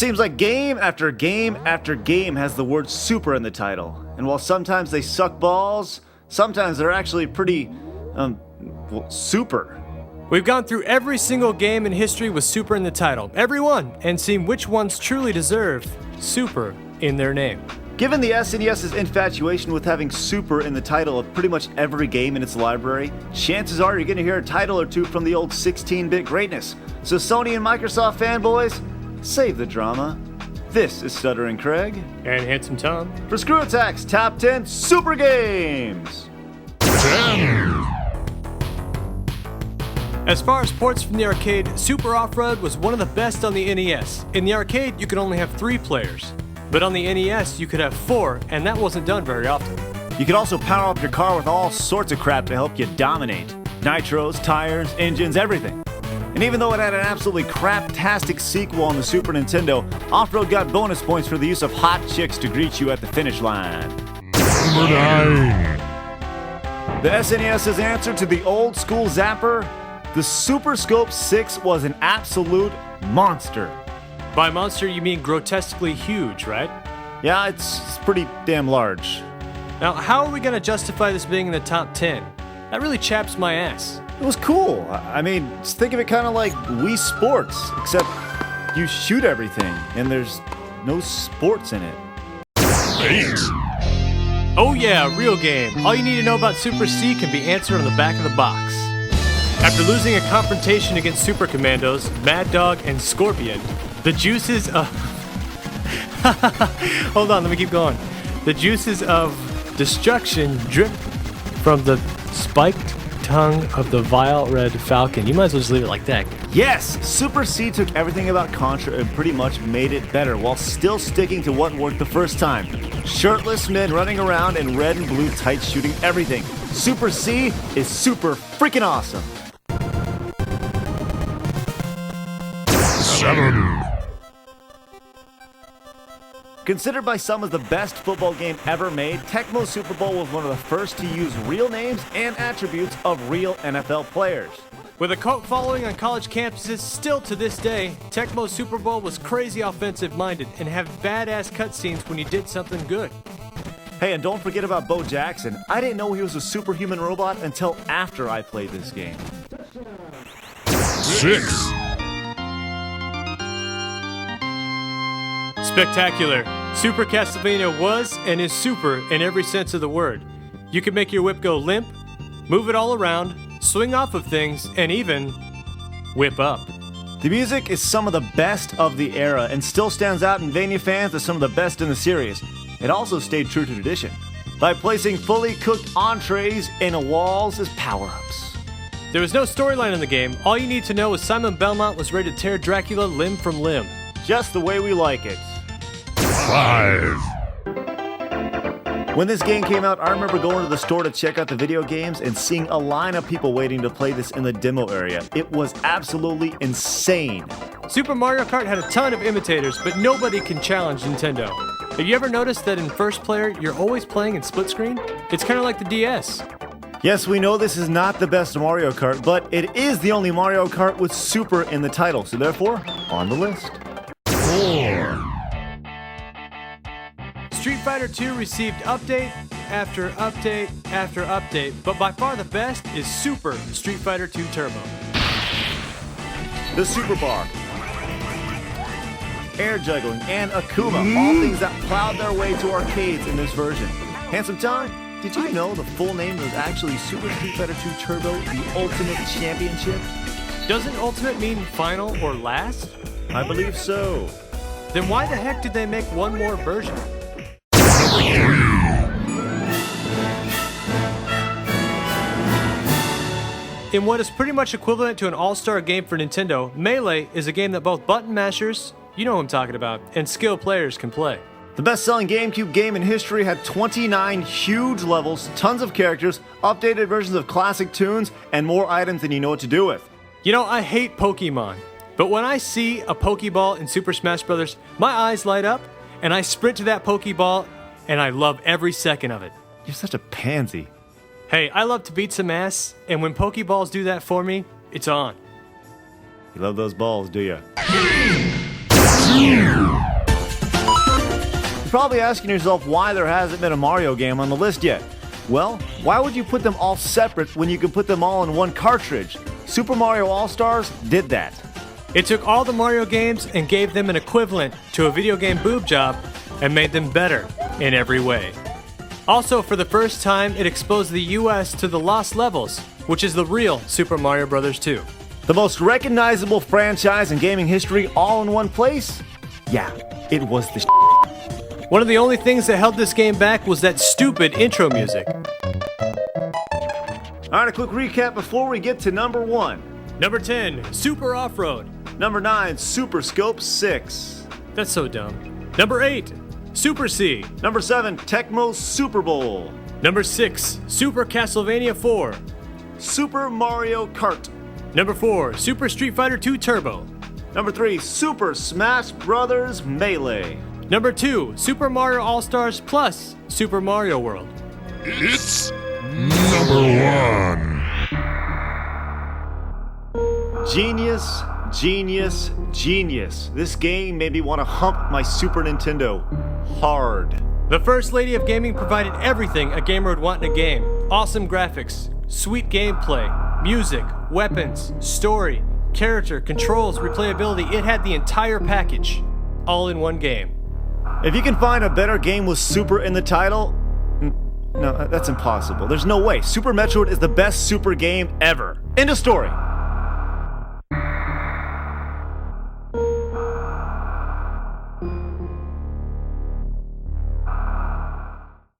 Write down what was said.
seems like game after game after game has the word super in the title. And while sometimes they suck balls, sometimes they're actually pretty, super. We've gone through every single game in history with super in the title, every one, and seen which ones truly deserve super in their name. Given the SNES's infatuation with having super in the title of pretty much every game in its library, chances are you're going to hear a title or two from the old 16-bit greatness. So Sony and Microsoft fanboys, save the drama. This is Stuttering Craig. And Handsome Tom. For ScrewAttack's Top 10 Super Games. 10. As far as ports from the arcade, Super Off-Road was one of the best on the NES. In the arcade, you could only have 3 players. But on the NES, you could have 4, and that wasn't done very often. You could also power up your car with all sorts of crap to help you dominate. Nitros, tires, engines, everything. And even though it had an absolutely craptastic sequel on the Super Nintendo, Off-Road got bonus points for the use of hot chicks to greet you at the finish line. Number 9. The SNES's answer to the old school zapper, the Super Scope 6 was an absolute monster. By monster, you mean grotesquely huge, right? Yeah, it's pretty damn large. Now, how are we going to justify this being in the top 10? That really chaps my ass. It was cool. I mean, just think of it kind of like Wii Sports, except you shoot everything, and there's no sports in it. 8. Oh yeah, real game. All you need to know about Super C can be answered on the back of the box. After losing a confrontation against Super Commandos, Mad Dog, and Scorpion, the juices of... Hold on, let me keep going. The juices of destruction drip from the spiked tongue of the vile red falcon. You might as well just leave it like that. Yes, Super C took everything about Contra and pretty much made it better while still sticking to what worked the first time. Shirtless men running around in red and blue tights shooting everything. Super C is super freaking awesome. 7. Considered by some as the best football game ever made, Tecmo Super Bowl was one of the first to use real names and attributes of real NFL players. With a cult following on college campuses still to this day, Tecmo Super Bowl was crazy offensive-minded and had badass cutscenes when you did something good. Hey, and don't forget about Bo Jackson. I didn't know he was a superhuman robot until after I played this game. 6. Spectacular. Super Castlevania was and is super in every sense of the word. You can make your whip go limp, move it all around, swing off of things, and even whip up. The music is some of the best of the era and still stands out in Vania fans as some of the best in the series. It also stayed true to tradition by placing fully cooked entrees in walls as power-ups. There was no storyline in the game. All you need to know is Simon Belmont was ready to tear Dracula limb from limb. Just the way we like it. 5. When this game came out, I remember going to the store to check out the video games and seeing a line of people waiting to play this in the demo area. It was absolutely insane. Super Mario Kart had a ton of imitators, but nobody can challenge Nintendo. Have you ever noticed that in first player, you're always playing in split screen? It's kind of like the DS. Yes, we know this is not the best Mario Kart, but it is the only Mario Kart with Super in the title, so therefore, on the list. 4. Street Fighter II received update after update after update, but by far the best is Super Street Fighter II Turbo. The Super Bar, air juggling, and Akuma, all things that plowed their way to arcades in this version. Handsome Tom, did you know the full name was actually Super Street Fighter II Turbo, the Ultimate Championship? Doesn't Ultimate mean final or last? I believe so. Then why the heck did they make one more version? In what is pretty much equivalent to an all-star game for Nintendo, Melee is a game that both button mashers, you know who I'm talking about, and skilled players can play. The best-selling GameCube game in history had 29 huge levels, tons of characters, updated versions of classic tunes, and more items than you know what to do with. You know, I hate Pokemon, but when I see a Pokeball in Super Smash Bros., my eyes light up, and I sprint to that Pokeball, and I love every second of it. You're such a pansy. Hey, I love to beat some ass, and when Pokeballs do that for me, it's on. You love those balls, do you? 2. You're probably asking yourself why there hasn't been a Mario game on the list yet. Well, why would you put them all separate when you can put them all in one cartridge? Super Mario All-Stars did that. It took all the Mario games and gave them an equivalent to a video game boob job and made them better in every way. Also, for the first time, it exposed the US to the lost levels, which is the real Super Mario Bros. 2. The most recognizable franchise in gaming history all in one place? Yeah, it was the One of the only things that held this game back was that stupid intro music. Alright, a quick recap before we get to number 1. Number 10, Super Off-Road. Number 9, Super Scope 6. That's so dumb. Number 8, Super C. Number 7, Tecmo Super Bowl. Number 6, Super Castlevania 4. Super Mario Kart. Number 4, Super Street Fighter 2 Turbo. Number 3, Super Smash Bros. Melee. Number 2, Super Mario All-Stars Plus Super Mario World. It's number 1. Genius, genius, genius. This game made me want to hump my Super Nintendo hard. The First Lady of Gaming provided everything a gamer would want in a game. Awesome graphics, sweet gameplay, music, weapons, story, character, controls, replayability. It had the entire package, all in one game. If you can find a better game with Super in the title, no, that's impossible. There's no way. Super Metroid is the best Super game ever. End of story.